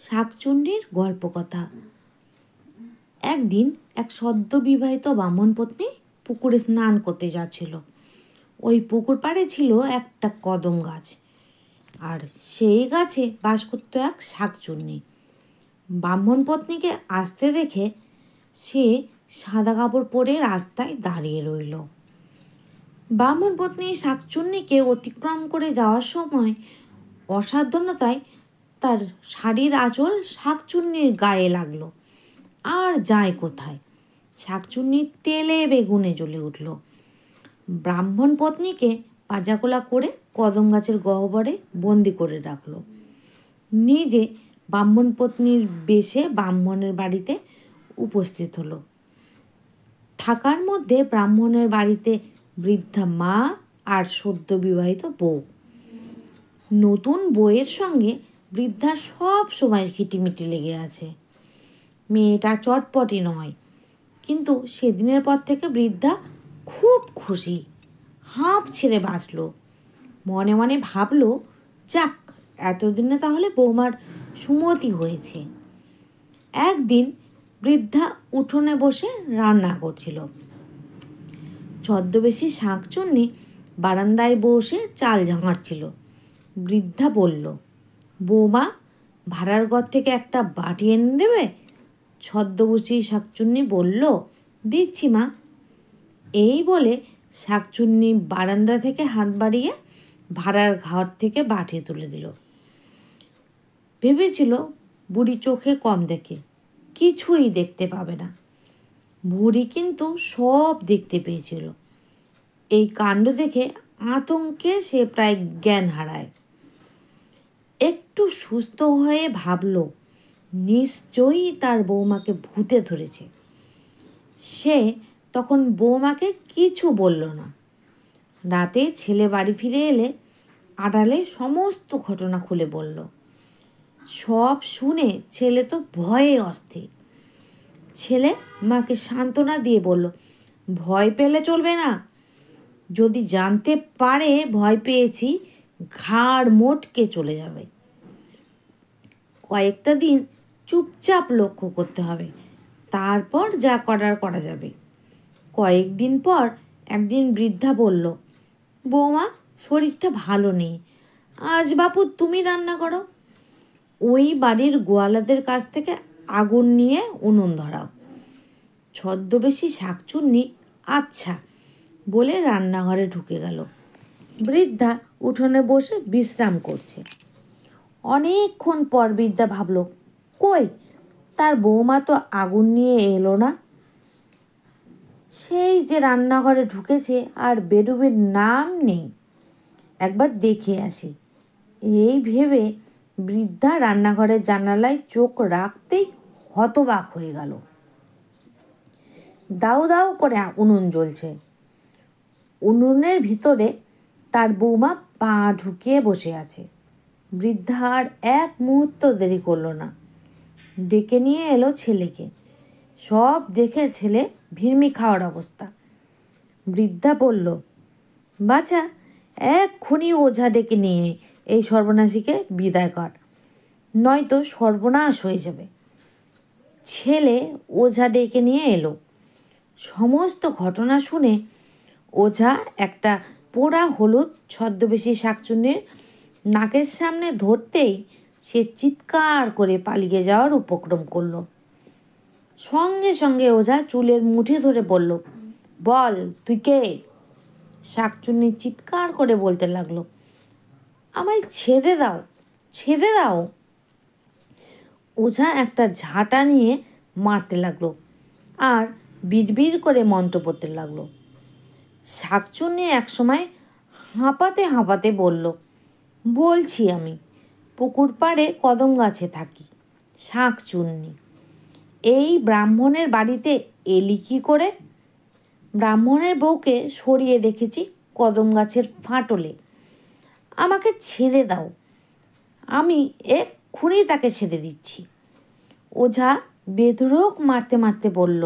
শাকচুন্নির গল্পকথা। একদিন এক সদ্য বিবাহিত ব্রাহ্মণ পত্নী পুকুরে স্নান করতে যাচ্ছিল। ওই পুকুর পাড়ে ছিল একটা কদম গাছ, আর সেই গাছে বাস করত এক শাকচুন্নি। ব্রাহ্মণ পত্নীকে আসতে দেখে সে সাদা কাপড় পরে রাস্তায় দাঁড়িয়ে রইল। ব্রাহ্মণ পত্নী শাকচুন্নিকে অতিক্রম করে যাওয়ার সময় অসাবধানতায় তার শাড়ির আঁচল শাকচুন্নির গায়ে লাগলো। আর যায় কোথায়, শাকচুন্নি তেলে বেগুনে জ্বলে উঠল। ব্রাহ্মণ পত্নীকে পাজাকোলা করে কদম গাছের গহ্বরে বন্দি করে রাখল। নিজে ব্রাহ্মণ পত্নীর বেশে ব্রাহ্মণের বাড়িতে উপস্থিত হলো। থাকার মধ্যে ব্রাহ্মণের বাড়িতে বৃদ্ধা মা আর সদ্য বিবাহিত বউ। নতুন বউয়ের সঙ্গে বৃদ্ধার সব সময় খিটিমিটি লেগে আছে। মেয়েটা চটপটি নয়, কিন্তু সেদিনের পর থেকে বৃদ্ধা খুব খুশি, হাঁপ ছেড়ে বাঁচল। মনে মনে ভাবল, যাক, এতদিনে তাহলে বৌমার সুমতি হয়েছে। একদিন বৃদ্ধা উঠোনে বসে রান্না করছিল। ছদ্মবেশী শাকচুন্নি বারান্দায় বসে চাল ঝাড়ছিল। বৃদ্ধা বলল, বৌমা, ভাড়ার ঘর থেকে একটা বাটি এনে দেবে? ছদ্মবেশী শাকচুন্নি বলল, দিচ্ছি মা। এই বলে শাকচুন্নি বারান্দা থেকে হাত বাড়িয়ে ভাড়ার ঘর থেকে বাটি তুলে দিল। ভেবেছিল বুড়ি চোখে কম দেখে, কিছুই দেখতে পাবে না। বুড়ি কিন্তু সব দেখতে পেয়েছিল। এই কাণ্ড দেখে আতঙ্কে সে প্রায় জ্ঞান হারায়। একটু সুস্থ হয়ে ভাবল, নিশ্চয়ই তার বৌমাকে ভূতে ধরেছে। সে তখন বৌমাকে কিছু বলল না। রাতে ছেলে বাড়ি ফিরে এলে আড়ালে সমস্ত ঘটনা খুলে বলল। সব শুনে ছেলে তো ভয়ে অস্থির। ছেলে মাকে সান্ত্বনা দিয়ে বলল, ভয় পেলে চলবে না। যদি জানতে পারে ভয় পেয়েছি, ঘাড় মোটকে চলে যাবে। কয়েকটা দিন চুপচাপ লক্ষ্য করতে হবে, তারপর যা করার করা যাবে। কয়েকদিন পর একদিন বৃদ্ধা বলল, বৌমা, শরীরটা ভালো নেই, আজ বাপু তুমি রান্না করো। ওই বাড়ির গোয়ালাদের কাছ থেকে আগুন নিয়ে উনুন ধরাও। ছদ্মবেশী শাকচুন্নি আচ্ছা বলে রান্নাঘরে ঢুকে গেল। বৃদ্ধা উঠোনে বসে বিশ্রাম করছে। অনেকক্ষণ পর বৃদ্ধা ভাবল, কই, তার বৌমা তো আগুন নিয়ে এলো না। সেই যে রান্নাঘরে ঢুকেছে আর বেরোবের নাম নেই, একবার দেখে আসি। এই ভেবে বৃদ্ধা রান্নাঘরের জানালায় চোখ রাখতেই হতবাক হয়ে গেল। দাউ দাউ করে উনুন জ্বলছে। উনুনের ভিতরে তার বৌমা পা ঢুকিয়ে বসে আছে। বৃদ্ধা আর এক মুহূর্ত দেরি করল না, ডেকে নিয়ে এলো ছেলেকে। সব দেখে ছেলে ভিড়মি খাওয়ার অবস্থা। বৃদ্ধা বলল, বাছা, এক্ষুনি ওঝা ডেকে নিয়ে এই সর্বনাশীকে বিদায় কর, নয়তো সর্বনাশ হয়ে যাবে। ছেলে ওঝা ডেকে নিয়ে এলো। সমস্ত ঘটনা শুনে ওঝা একটা পোড়া হলুদ ছদ্মবেশী শাকচুন্নির নাকের সামনে ধরতেই সে চিৎকার করে পালিয়ে যাওয়ার উপক্রম করল। সঙ্গে সঙ্গে ওঝা চুলের মুঠি ধরে বলল, বল, তুই কে? শাকচুন্নি চিৎকার করে বলতে লাগলো, আমায় ছেড়ে দাও, ছেড়ে দাও। ওঝা একটা ঝাঁটা নিয়ে মারতে লাগলো আর বিড়বিড় করে মন্ত্র পড়তে লাগলো। শাকচুন্নি একসময় হাঁপাতে হাঁপাতে বলল, বলছি, আমি পুকুর পাড়ে কদম গাছে থাকি, শাকচুন্নি। এই ব্রাহ্মণের বাড়িতে এলি কী করে? ব্রাহ্মণের বউকে সরিয়ে রেখেছি কদম গাছের ফাটলে। আমাকে ছেড়ে দাও, আমি এক্ষুনি তাকে ছেড়ে দিচ্ছি। ওঝা বেধড়ক মারতে মারতে বলল,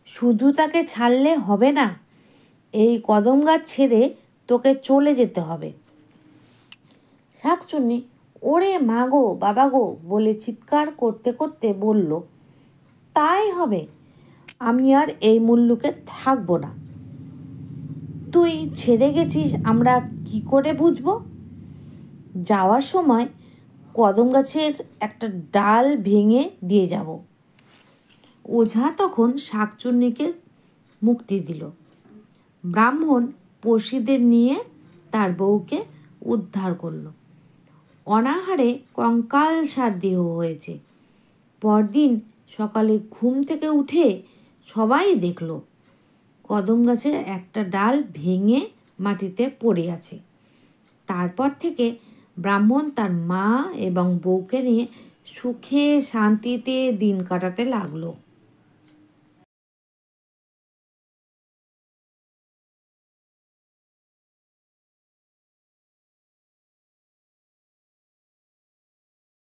শুধু তাকে ছাড়লে হবে না, এই কদম গাছ ছেড়ে তোকে চলে যেতে হবে। শাকচুন্নি ওরে মা গো, বাবা গো বলে চিৎকার করতে করতে বলল, তাই হবে, আমি আর এই মুল্লুকে থাকবো না। তুই ছেড়ে গেছিস, আমরা কি করে বুঝবো? যাওয়ার সময় কদম গাছের একটা ডাল ভেঙে দিয়ে যাব। ওঝা তখন শাকচুন্নিকে মুক্তি দিল। ব্রাহ্মণ পড়শিদের নিয়ে তার বউকে উদ্ধার করল। অনাহারে কঙ্কালসার দেহ হয়েছে। পরদিন সকালে ঘুম থেকে উঠে সবাই দেখল কদম গাছের একটা ডাল ভেঙে মাটিতে পড়ে আছে। তারপর থেকে ব্রাহ্মণ তার মা এবং বউকে নিয়ে সুখে শান্তিতে দিন কাটাতে লাগলো।